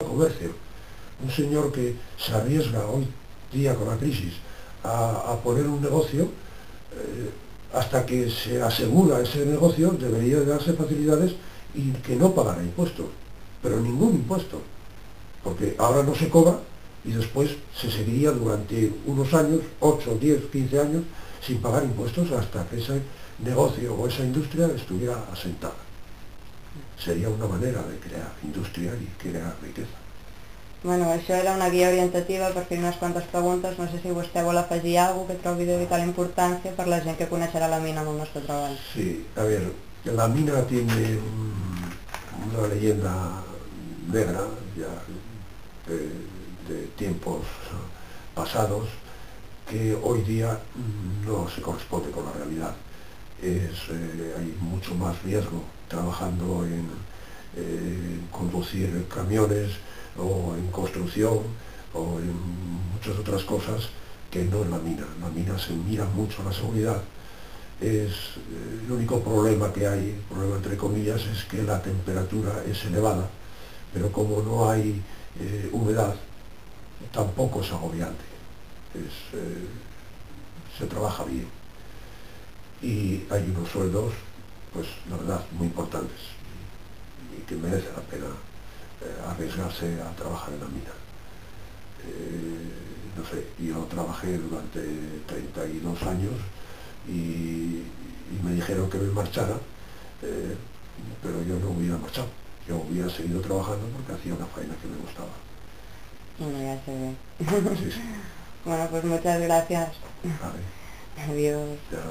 comercio. Un señor que se arriesga hoy día con la crisis a poner un negocio, hasta que se asegura ese negocio, debería de darse facilidades y que no pagara impuestos, pero ningún impuesto, porque ahora no se cobra y después se seguiría durante unos años, 8, 10, 15 años, sin pagar impuestos hasta que ese negocio o esa industria estuviera asentada. Seria una manera de crear indústria i crear riquesa. Bueno, això era una guia orientativa per fer unes quantes preguntes. No sé si vostè vol afegir alguna cosa que trobi de vital importància per la gent que coneixerà la mina en el nostre treball. Sí, a ver, la mina tiene una leyenda negra ya de tiempos pasados que hoy día no se corresponde con la realidad. Hay mucho más riesgo trabajando en conducir camiones o en construcción o en muchas otras cosas que no en la mina. En la mina se mira mucho la seguridad. El único problema que hay, problema entre comillas, es que la temperatura es elevada, pero como no hay humedad, tampoco es agobiante. Se trabaja bien. Y hay unos sueldos, pues la verdad, muy importantes y que merece la pena arriesgarse a trabajar en la mina. No sé, yo trabajé durante 32 años y me dijeron que me marchara, pero yo no hubiera marchado, yo hubiera seguido trabajando porque hacía una faena que me gustaba. Bueno, ya se ve. Sí, sí. Bueno, pues muchas gracias. Vale. Adiós. Ya.